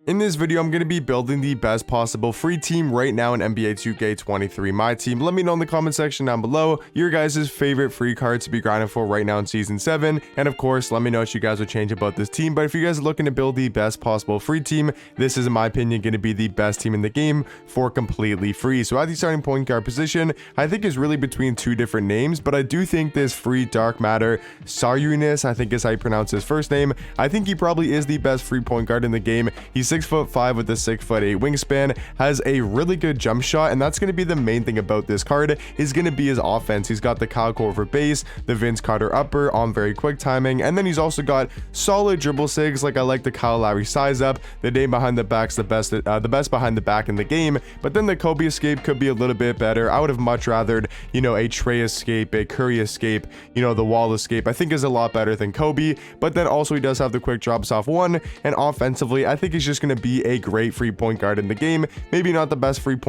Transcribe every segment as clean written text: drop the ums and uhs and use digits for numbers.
In this video, I'm going to be building the best possible free team right now in NBA 2K23 Myteam. Let me know in the comment section down below your guys' favorite free cards to be grinding for right now in Season 7. And of course, let me know what you guys would change about this team. But if you guys are looking to build the best possible free team, this is, in my opinion, going to be the best team in the game for completely free. So at the starting point guard position, I think is really between two different names. But I do think this free Dark Matter Sarunas, I think is how you pronounce his first name. I think he probably is the best free point guard in the game. He's 6'5" with a 6'8" wingspan, has a really good jump shot, and that's going to be the main thing about this card, is going to be his offense. He's got the Kyle Korver base, the Vince Carter upper on very quick timing, and then he's also got solid dribble sigs. Like, I like the Kyle Lowry size up. The name behind the back's the best behind the back in the game, but then the Kobe escape could be a little bit better. I would have much rathered, a Trey escape, a Curry escape, the Wall escape. I think is a lot better than Kobe, but then also he does have the quick drops off one, and offensively, I think he's just going to be a great free point guard in the game. Maybe not the best free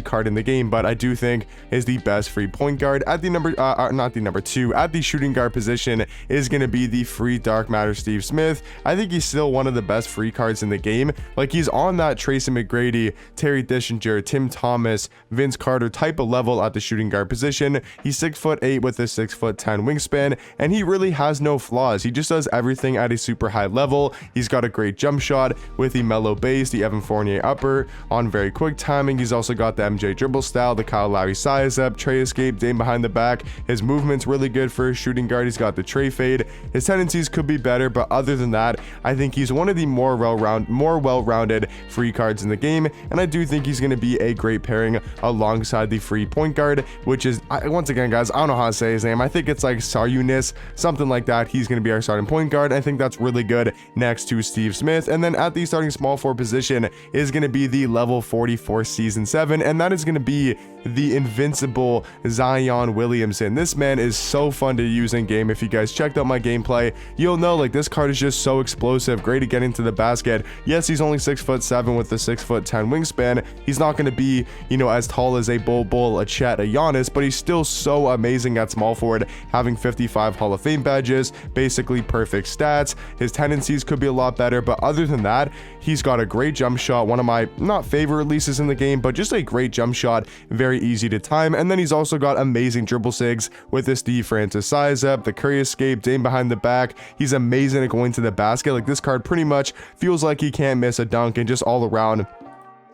card in the game, but I do think is the best free point guard. At the number two, at the shooting guard position is going to be the free Dark Matter Steve Smith. I think he's still one of the best free cards in the game. Like, he's on that Tracy McGrady, Terry Dishinger, Tim Thomas, Vince Carter type of level at the shooting guard position. He's 6'8" with a 6'10" wingspan, and he really has no flaws. He just does everything at a super high level. He's got a great jump shot with the Mellow base, the Evan Fournier upper on very quick timing. He's also got the MJ dribble style, the Kyle Lowry size up, Trey escape, Dame behind the back. His movement's really good for a shooting guard. He's got the Trey fade. His tendencies could be better, but other than that, I think he's one of the more well-rounded free cards in the game, and I do think he's going to be a great pairing alongside the free point guard, which is, once again, guys, I don't know how to say his name. I think it's like Sarunas, something like that. He's going to be our starting point guard. I think that's really good next to Steve Smith. And then at the starting small forward position is going to be the level 44 Season 7, and that is going to be the invincible Zion Williamson. This man is so fun to use in game. If you guys checked out my gameplay, you'll know, like, this card is just so explosive, great at getting to the basket. Yes, he's only 6'7" with a 6'10" wingspan. He's not going to be, as tall as a Bull, a Chet, a Giannis, but he's still so amazing at small forward, having 55 Hall of Fame badges, basically perfect stats. His tendencies could be a lot better, but other than that, he's got a great jump shot, one of my not favorite releases in the game, but just a great jump shot, very easy to time. And then he's also got amazing dribble sigs with this Steve Francis size up, the Curry escape, Dame behind the back. He's amazing at going to the basket. Like, this card pretty much feels like he can't miss a dunk, and just all around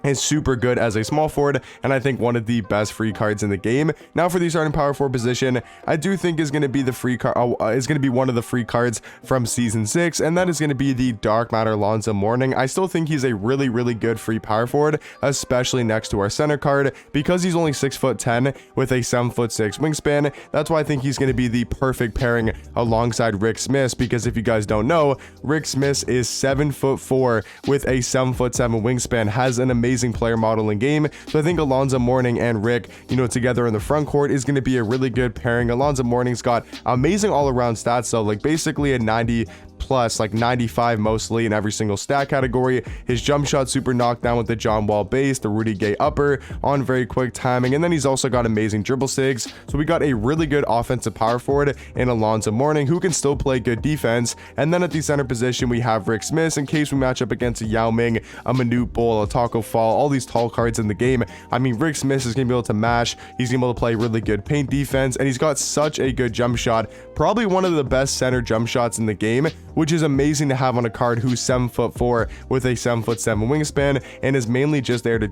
is super good as a small forward, and I think one of the best free cards in the game. Now for the starting power forward position, I do think is going to be the free card is going to be one of the free cards from Season 6, and that is going to be the Dark Matter Lonzo Mourning. I still think he's a really good free power forward, especially next to our center card, because he's only 6'10" with a 7'6" wingspan. That's why I think he's going to be the perfect pairing alongside Rick Smith, because if you guys don't know, Rick Smith is 7'4" with a 7'7" wingspan, has an amazing player model in game. So I think Alonzo Mourning and Rick, together in the front court is going to be a really good pairing. Alonzo Mourning's got amazing all-around stats, though, like basically a 90 plus, like 95 mostly in every single stat category. His jump shot super knockdown with the John Wall base, the Rudy Gay upper on very quick timing, and then he's also got amazing dribble sigs. So we got a really good offensive power forward in Alonzo Mourning, who can still play good defense. And then at the center position we have Rick Smith, in case we match up against a Yao Ming, a Manute Bol, a Taco Fall, all these tall cards in the game. I mean, Rick Smith is going to be able to mash, he's going to be able to play really good paint defense, and he's got such a good jump shot, probably one of the best center jump shots in the game, which is amazing to have on a card who's 7'4" with a 7'7" wingspan, and is mainly just there to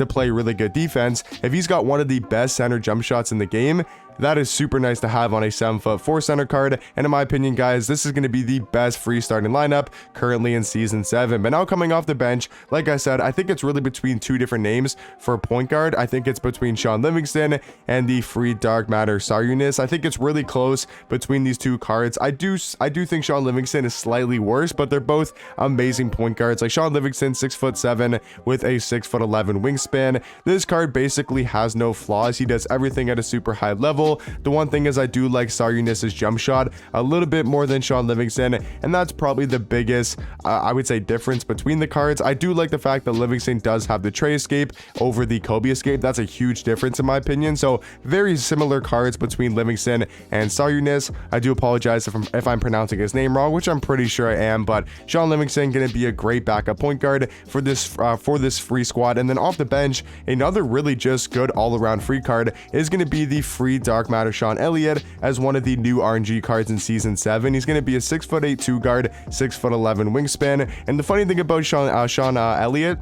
play really good defense. If he's got one of the best center jump shots in the game, that is super nice to have on a 7'4" center card. And in my opinion, guys, this is going to be the best free starting lineup currently in Season 7. But now coming off the bench, like I said, I think it's really between two different names for point guard. I think it's between Shaun Livingston and the free Dark Matter Sarunas. I think it's really close between these two cards. I do think Shaun Livingston is slightly worse, but they're both amazing point guards. Like Shaun Livingston, 6'7" with a 6'11" wingspan. This card basically has no flaws. He does everything at a super high level. level. The one thing is I do like Sarunis's jump shot a little bit more than Sean Livingston, and that's probably the biggest, I would say, difference between the cards. I do like the fact that Livingston does have the Trey escape over the Kobe escape. That's a huge difference in my opinion. So very similar cards between Livingston and Sarunis. I do apologize if I'm pronouncing his name wrong, which I'm pretty sure I am, but Sean Livingston going to be a great backup point guard for this free squad. And then off the bench, another really just good all-around free card is going to be the free Dark Matter Sean Elliott as one of the new RNG cards in Season 7. He's going to be a 6'8" 2 guard, 6'11" wingspan. And the funny thing about Sean Elliott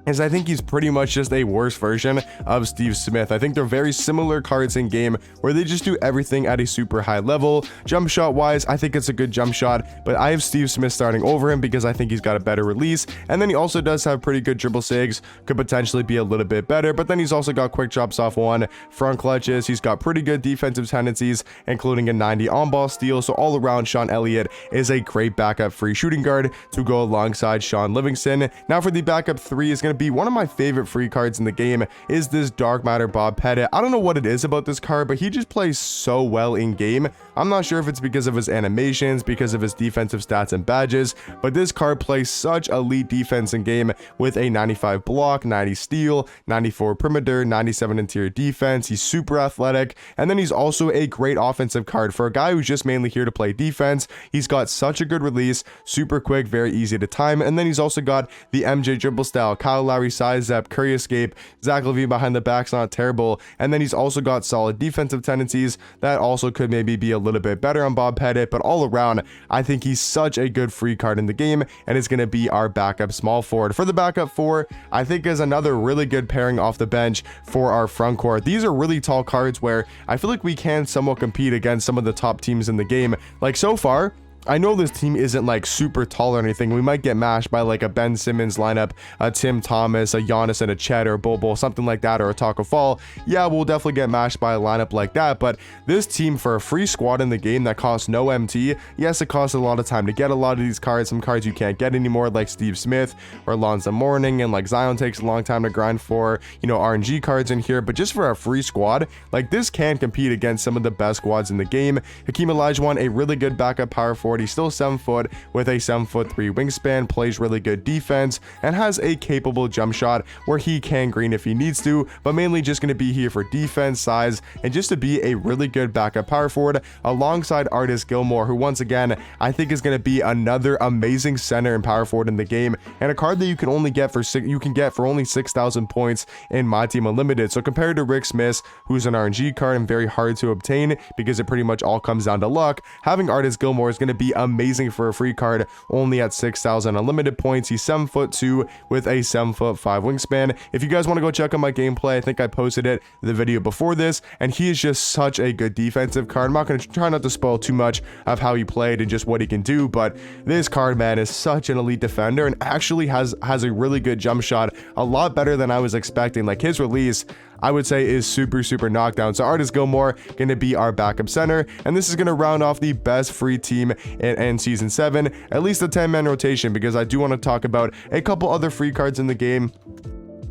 is I think he's pretty much just a worse version of Steve Smith. I think they're very similar cards in game where they just do everything at a super high level. Jump shot wise, I think it's a good jump shot, but I have Steve Smith starting over him because I think he's got a better release. And then he also does have pretty good dribble sigs, could potentially be a little bit better, but then he's also got quick drops off one, front clutches. He's got pretty good defensive tendencies, including a 90 on-ball steal. So all around, Sean Elliott is a great backup free shooting guard to go alongside Sean Livingston. Now for the backup three is going to be one of my favorite free cards in the game is this Dark Matter Bob Pettit. I don't know what it is about this card, but he just plays so well in game. I'm not sure if it's because of his animations, because of his defensive stats and badges, but this card plays such elite defense in game with a 95 block, 90 steal, 94 perimeter, 97 interior defense. He's super athletic, and then he's also a great offensive card for a guy who's just mainly here to play defense. He's got such a good release, super quick, very easy to time, and then he's also got the MJ dribble style, Kyle Lowry size up, Curry escape, Zach LaVine behind the back's not terrible, and then he's also got solid defensive tendencies that also could maybe be a little bit better on Bob Pettit. But all around, I think he's such a good free card in the game, and it's going to be our backup small forward. For the backup four, I think is another really good pairing off the bench for our front court. These are really tall cards where I feel like we can somewhat compete against some of the top teams in the game. Like so far, I know this team isn't like super tall or anything. We might get mashed by like a Ben Simmons lineup, a Tim Thomas, a Giannis, and a Chet or a Bobo, something like that, or a Taco Fall. Yeah, we'll definitely get mashed by a lineup like that. But this team, for a free squad in the game that costs no MT, yes, it costs a lot of time to get a lot of these cards. Some cards you can't get anymore, like Steve Smith or Lonzo Mourning, and like Zion takes a long time to grind for, you know, RNG cards in here. But just for a free squad, like this can compete against some of the best squads in the game. Hakeem Olajuwon, a really good backup power forward. He's still 7 foot with a 7'3" wingspan, plays really good defense, and has a capable jump shot where he can green if he needs to, but mainly just going to be here for defense, size, and just to be a really good backup power forward alongside Artis Gilmore, who once again I think is going to be another amazing center and power forward in the game, and a card that you can only get for only 6,000 points in Myteam Unlimited. So compared to Rick Smith, who's an RNG card and very hard to obtain because it pretty much all comes down to luck, having Artis Gilmore is going to be amazing for a free card only at 6,000 unlimited points. He's 7'2" with a 7'5" wingspan. If you guys want to go check out my gameplay, I think I posted it the video before this, and he is just such a good defensive card. I'm not going to try not to spoil too much of how he played and just what he can do, but this card, man, is such an elite defender and actually has a really good jump shot, a lot better than I was expecting. Like his release, I would say, is super knockdown. So Artis Gilmore going to be our backup center, and this is going to round off the best free team in Season 7, at least a 10-man rotation, because I do want to talk about a couple other free cards in the game.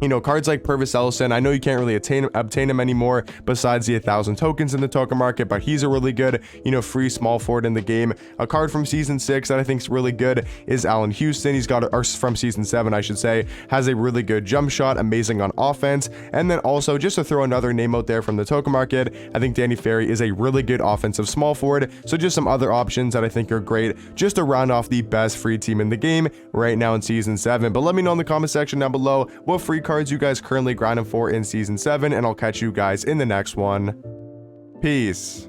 You know, cards like Purvis Ellison, I know you can't really obtain him anymore besides the 1,000 tokens in the token market, but he's a really good, you know, free small forward in the game. A card from Season 6 that I think is really good is Allen Houston. He's got, or from Season 7, I should say, has a really good jump shot, amazing on offense. And then also, just to throw another name out there from the token market, I think Danny Ferry is a really good offensive small forward. So just some other options that I think are great just to round off the best free team in the game right now in Season 7. But let me know in the comment section down below what free cards you guys currently grinding for in Season 7, and I'll catch you guys in the next one. Peace.